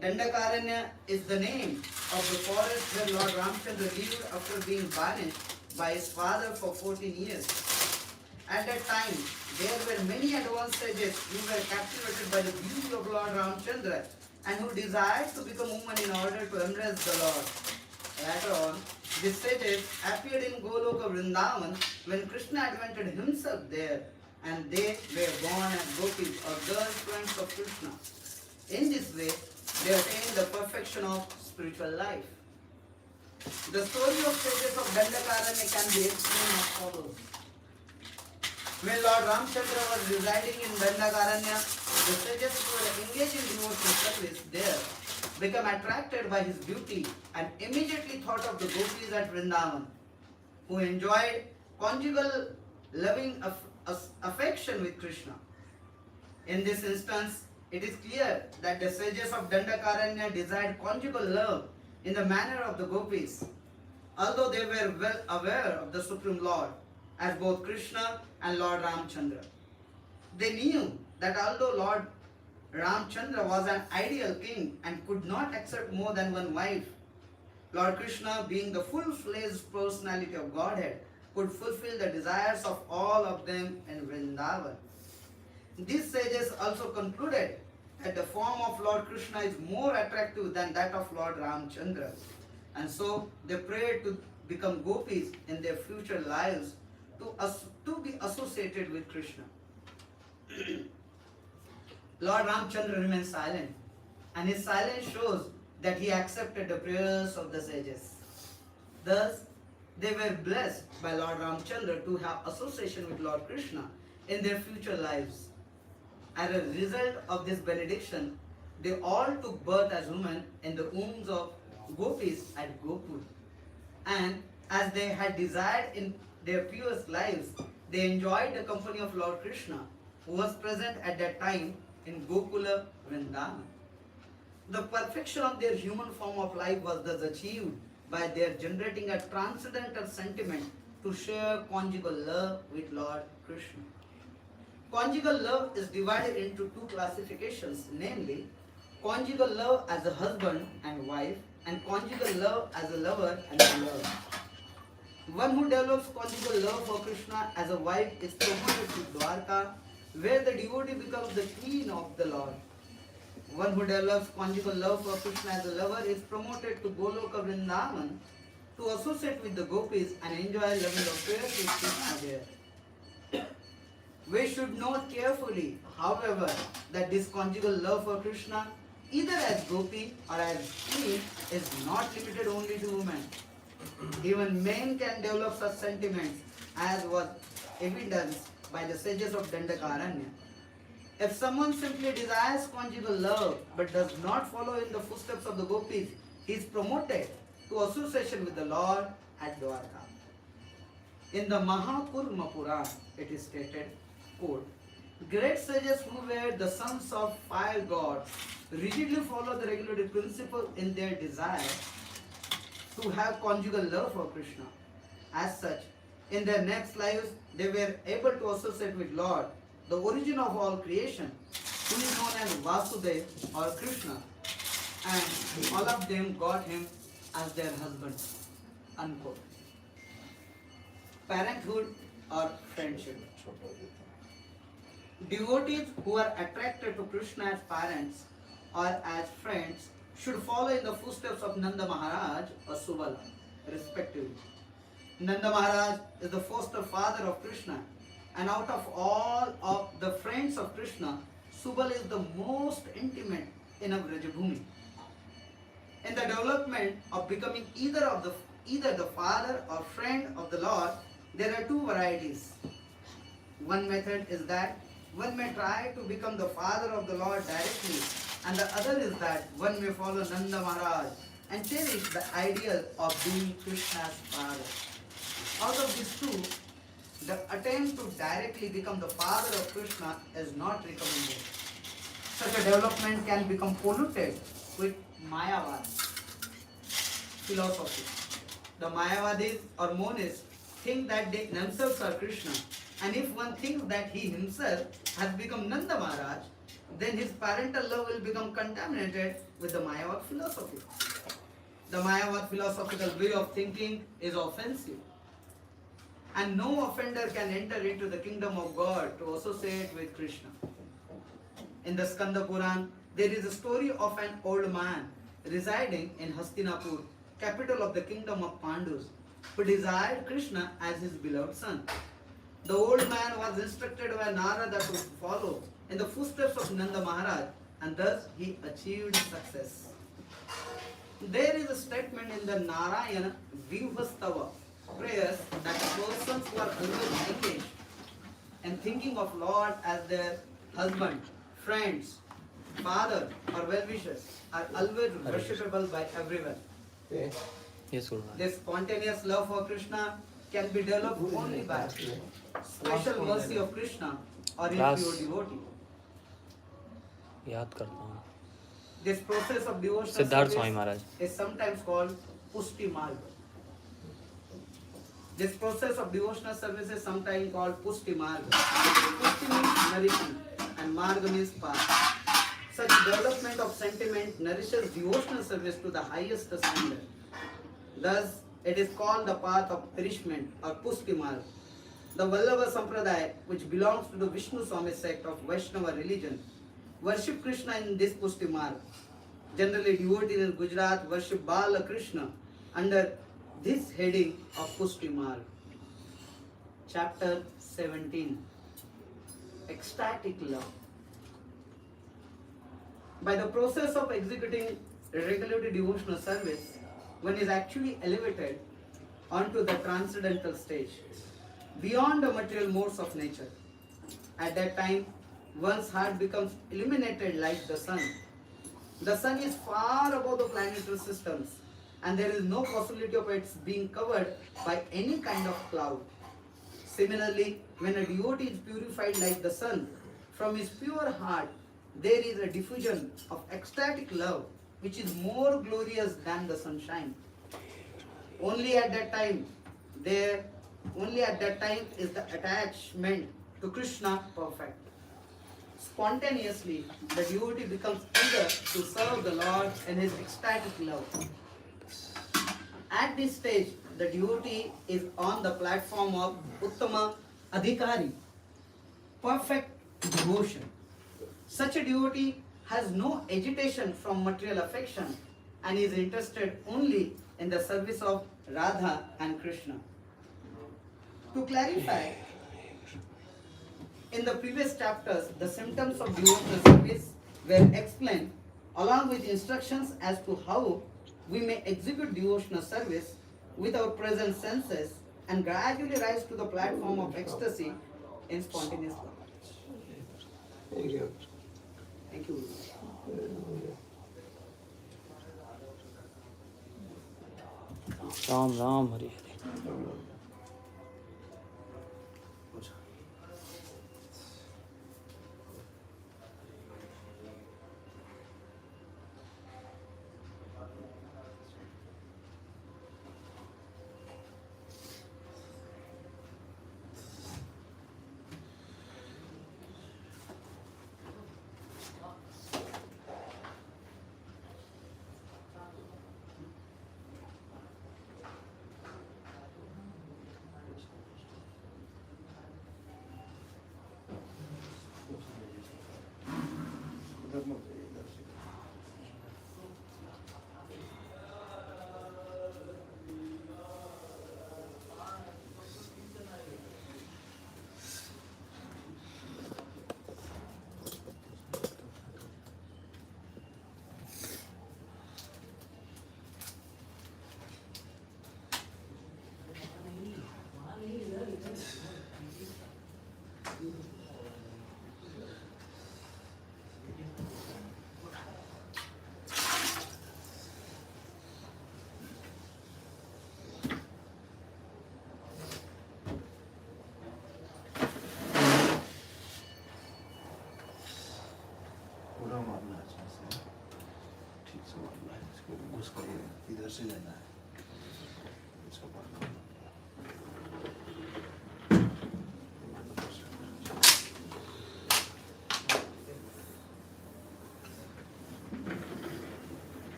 Dandakaranya is the name of the forest where Lord Ramchandra lived after being banished by his father for 14 years. At that time, there were many advanced sages who were captivated by the beauty of Lord Ramchandra and who desired to become women in order to embrace the Lord. Later on, these sages appeared in Goloka Vrindavan when Krishna advented himself there, and they were born as gopis or girl friends of Krishna. In this way, they attained the perfection of spiritual life. The story of sages of Dandakaranya can be explained as follows. When Lord Ramchandra was residing in Dandakaranya, the sages who were engaged in devotional service there became attracted by his beauty and immediately thought of the gopis at Vrindavan. who enjoyed conjugal loving affection with Krishna. In this instance, it is clear that the sages of Dandakaranya desired conjugal love in the manner of the gopis, although they were well aware of the Supreme Lord as both Krishna and Lord Ramchandra. They knew that although Lord Ramchandra was an ideal king and could not accept more than one wife, Lord Krishna, being the full-fledged personality of Godhead, could fulfill the desires of all of them in Vrindavan. These sages also concluded that the form of Lord Krishna is more attractive than that of Lord Ramchandra, and so they prayed to become gopis in their future lives to be associated with Krishna. Lord Ramchandra remained silent, and his silence shows that he accepted the prayers of the sages. Thus, they were blessed by Lord Ramchandra to have association with Lord Krishna in their future lives. As a result of this benediction, they all took birth as women in the wombs of gopis at Gokul. And as they had desired in their previous lives, they enjoyed the company of Lord Krishna, who was present at that time in Gokula Vrindavan. The perfection of their human form of life was thus achieved by their generating a transcendental sentiment to share conjugal love with Lord Krishna. Conjugal love is divided into two classifications, namely conjugal love as a husband and wife, and conjugal love as a lover and a lover. One who develops conjugal love for Krishna as a wife is promoted to Dwarka, where the devotee becomes the queen of the Lord. One who develops conjugal love for Krishna as a lover is promoted to Goloka Vrindavan to associate with the gopis and enjoy loving affairs with Krishna there. We should note carefully, however, that this conjugal love for Krishna, either as gopi or as queen, is not limited only to women. Even men can develop such sentiments, as was evidenced by the sages of Dandakaranya. If someone simply desires conjugal love but does not follow in the footsteps of the gopis, he is promoted to association with the Lord at Dwarka. In the Mahakurma Purana, it is stated, quote, great sages who were the sons of fire gods rigidly follow the regulated principle in their desire to have conjugal love for Krishna. As such, in their next lives, they were able to associate with Lord, the origin of all creation, who is known as Vasudeva or Krishna, and all of them got him as their husband. Unquote. Parenthood or friendship. Devotees who are attracted to Krishna as parents or as friends should follow in the footsteps of Nanda Maharaj or Subala, respectively. Nanda Maharaj is the foster father of Krishna, and out of all of the friends of Krishna, Subala is the most intimate in Vrajabhumi. In the development of becoming either the father or friend of the Lord, there are two varieties. One method is that one may try to become the father of the Lord directly, and the other is that one may follow Nanda Maharaj and cherish the ideal of being Krishna's father. Out of these two, the attempt to directly become the father of Krishna is not recommended. Such a development can become polluted with Mayavad philosophy. The Mayavadis or monists think that they themselves are Krishna, and if one thinks that he himself has become Nanda Maharaj, then his parental love will become contaminated with the Mayavad philosophy. The Mayavad philosophical way of thinking is offensive, and no offender can enter into the kingdom of God to associate with Krishna. In the Skanda Puran, there is a story of an old man residing in Hastinapur, capital of the kingdom of Pandus, who desired Krishna as his beloved son. The old man was instructed by Narada to follow in the footsteps of Nanda Maharaj, and thus he achieved success. There is a statement in the Narayana Vivhastava prayers that persons who are always engaged and thinking of Lord as their husband, friends, father or well-wishers are always worshipable by everyone. Yes, Guru. This spontaneous love for Krishna can be developed only by special mercy of Krishna or his Class. pure devotee. याद करता हूँ This process of devotional Siddharth Swami service Maharaj is sometimes called Pushti Marg. This process of devotional service is sometimes called Pushti Marg. Pushti means nourishment and Marg means path. Such development of sentiment nourishes devotional service to the highest standard. Thus, it is called the path of nourishment or Pushti Marg. The Vallabha Sampradaya, which belongs to the Vishnu Swami sect of Vaishnava religion, worship Krishna in this Pushti Marg. Generally, devotees in Gujarat worship Bala Krishna under this heading of Pushti Marg. Chapter 17. Ecstatic Love. By the process of executing regulated devotional service, one is actually elevated onto the transcendental stage, beyond the material modes of nature. At that time, one's heart becomes illuminated like the sun. The sun is far above the planetary systems, and there is no possibility of its being covered by any kind of cloud. Similarly, when a devotee is purified like the sun, from his pure heart, there is a diffusion of ecstatic love, which is more glorious than the sunshine. Only at that time is the attachment to Krishna perfect. Spontaneously, the devotee becomes eager to serve the Lord in his ecstatic love. At this stage, the devotee is on the platform of Uttama Adhikari, perfect devotion. Such a devotee has no agitation from material affection and is interested only in the service of Radha and Krishna. To clarify, in the previous chapters, the symptoms of devotional service were explained along with instructions as to how we may execute devotional service with our present senses and gradually rise to the platform of ecstasy in spontaneous love. Thank you. Thank you. Ram Ram Hare Hare Puja. पूरा मारना है इसमें से ठीक से मारना है इसको घुस कर इधर से लेना है इसको पकड़ना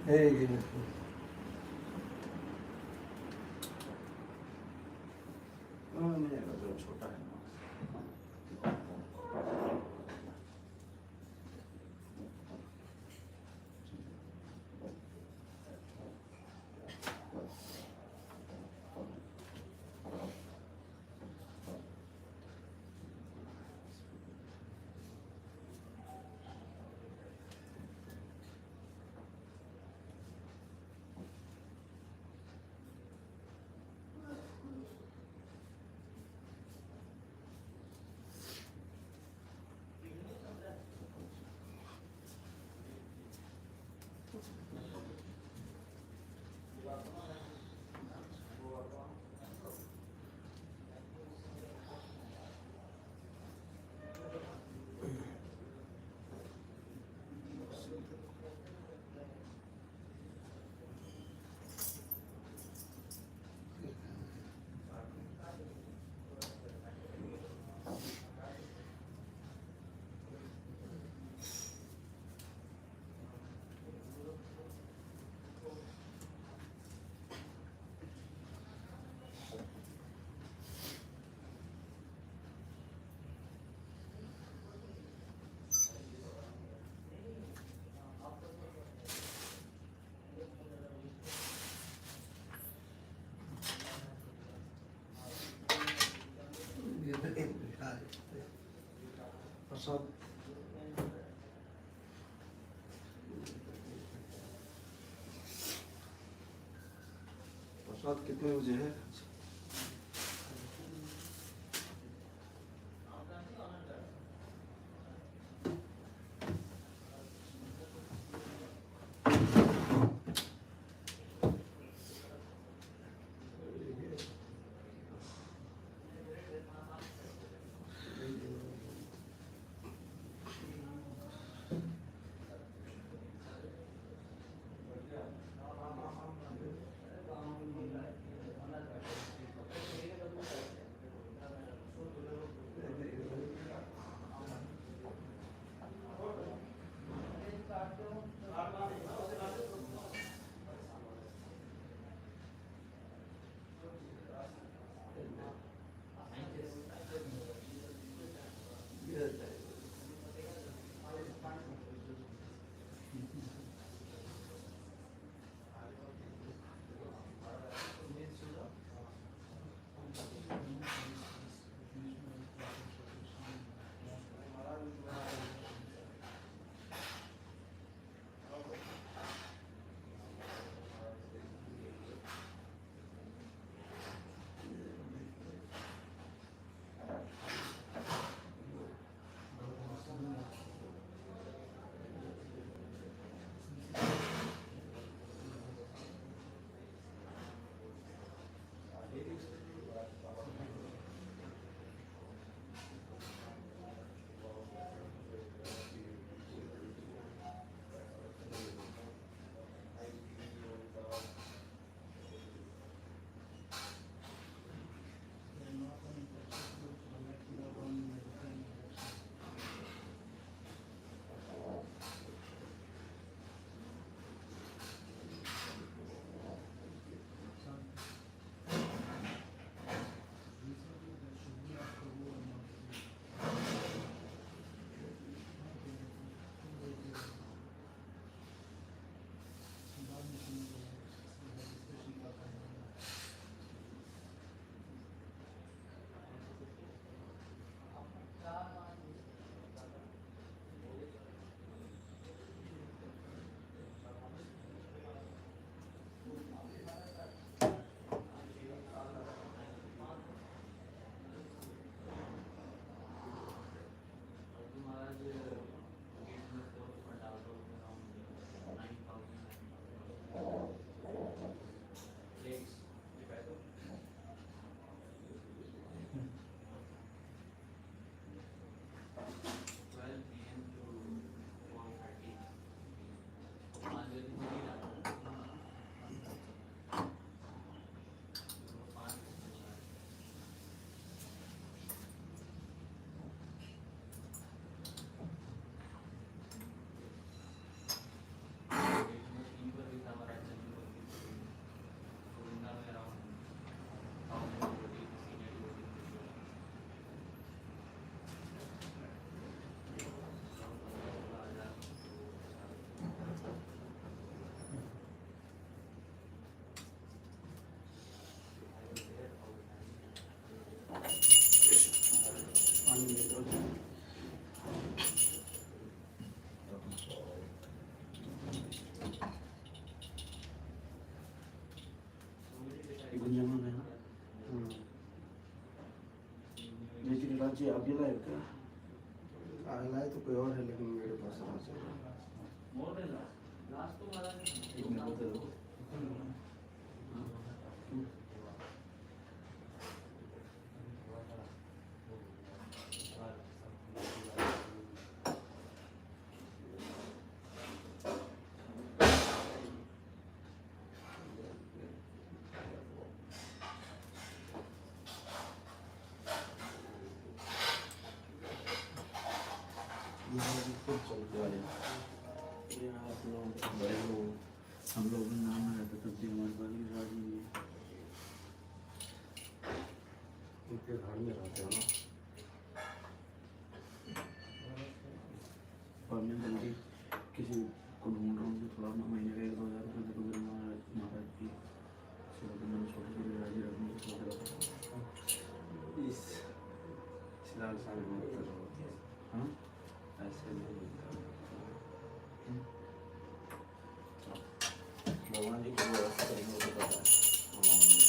Hey, goodness. मिलेगा जो छोटा है ना रात कितने बजे है? गुंजन है ना। लेकिन राज्य अकेला है क्या? अगला है तो कोई और है, लेकिन मेरे पास आ जाए। आप लोग बड़े लोग, हम लोग भी नाम में रहते तब भी हमारे पास भी राजी नहीं है। उनके घर में रहते हो ना। और मैं जल्दी किसी को ढूंढ रहा हूँ जो थोड़ा अपना महीने का 1-2 हज़ार रुपये दे, तो महाराज की सेवा करने में छोटे छोटे राजी रखने की सोच रहा था। इस लाल साल में होता है। हाँ ऐसे नहीं होता। भगवान जी की व्यवस्था करेंगे तो पता है।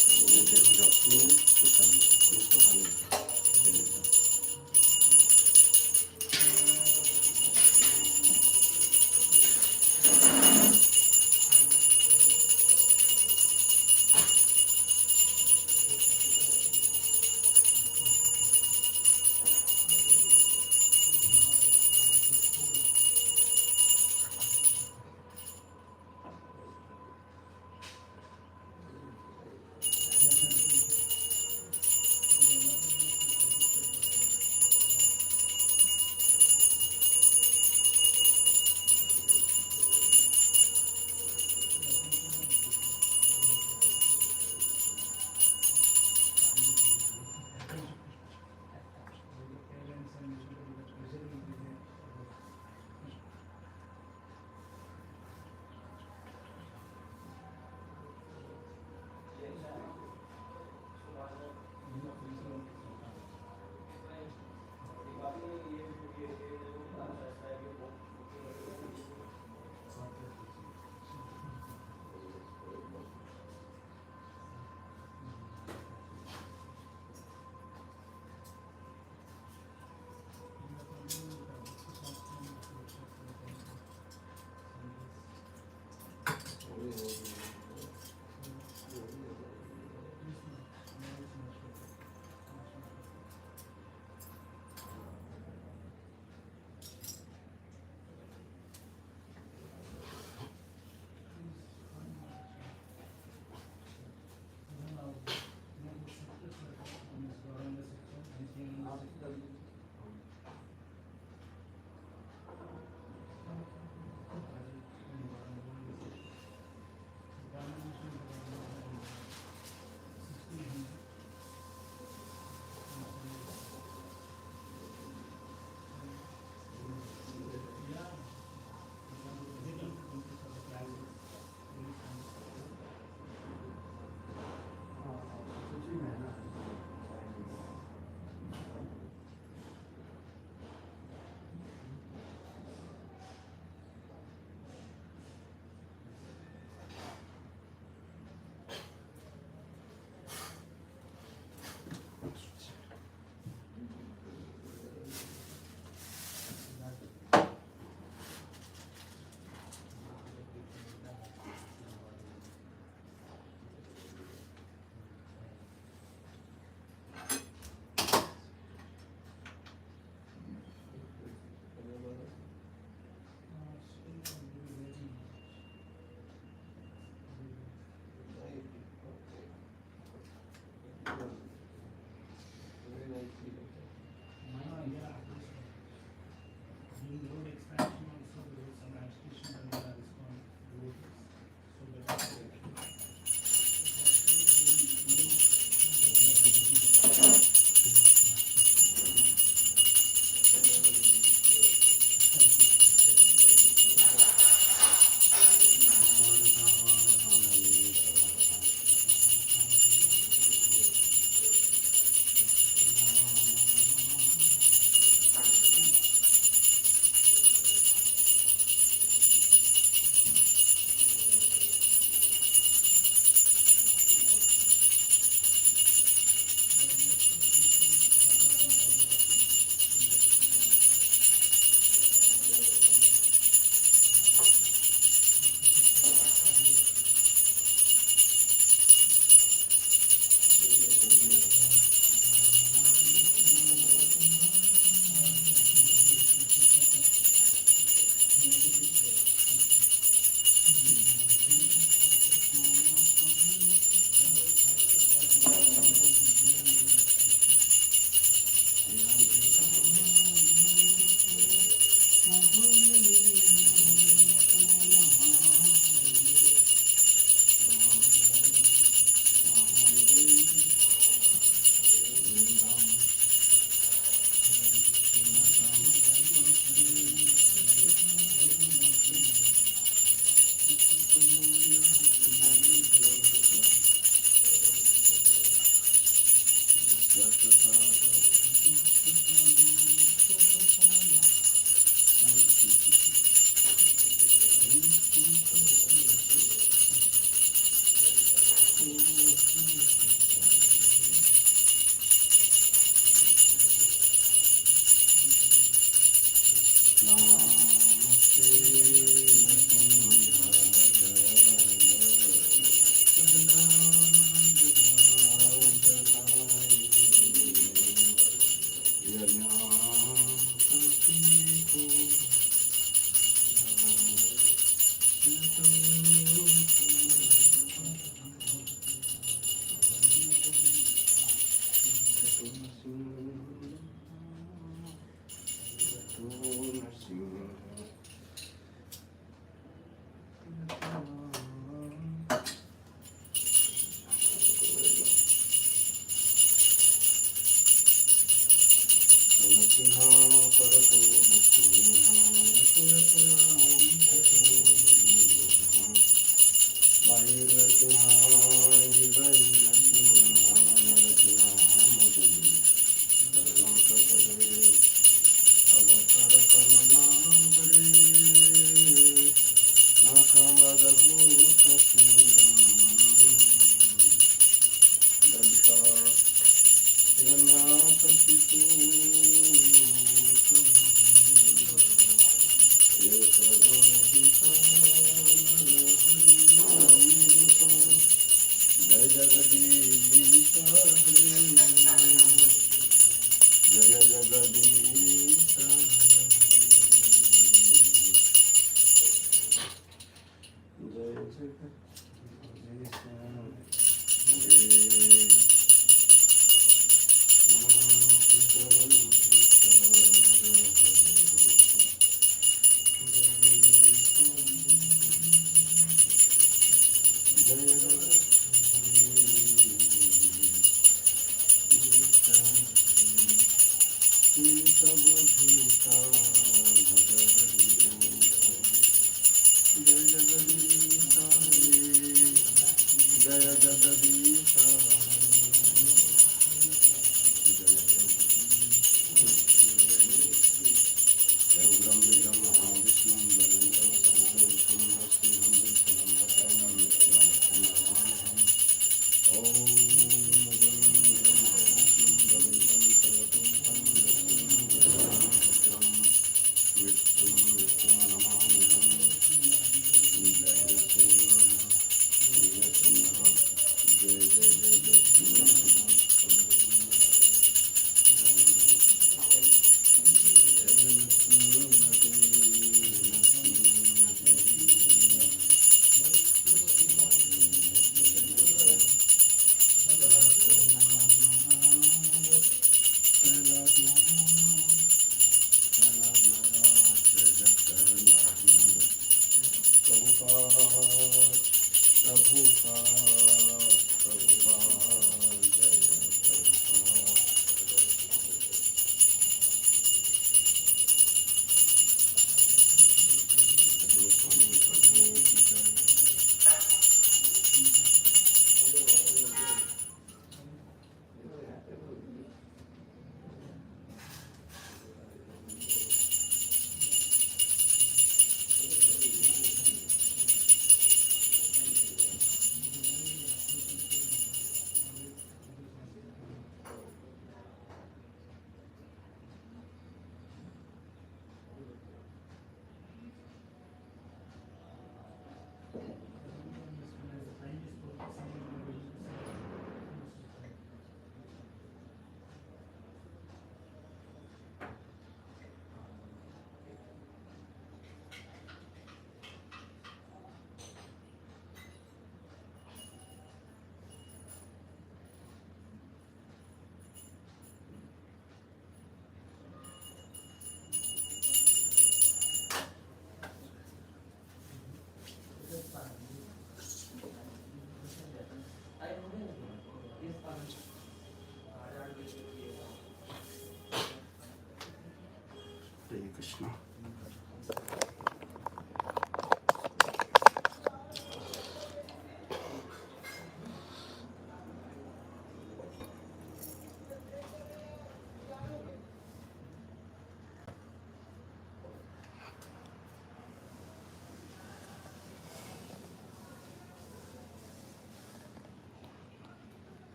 Hare Krishna.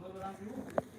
Gracias.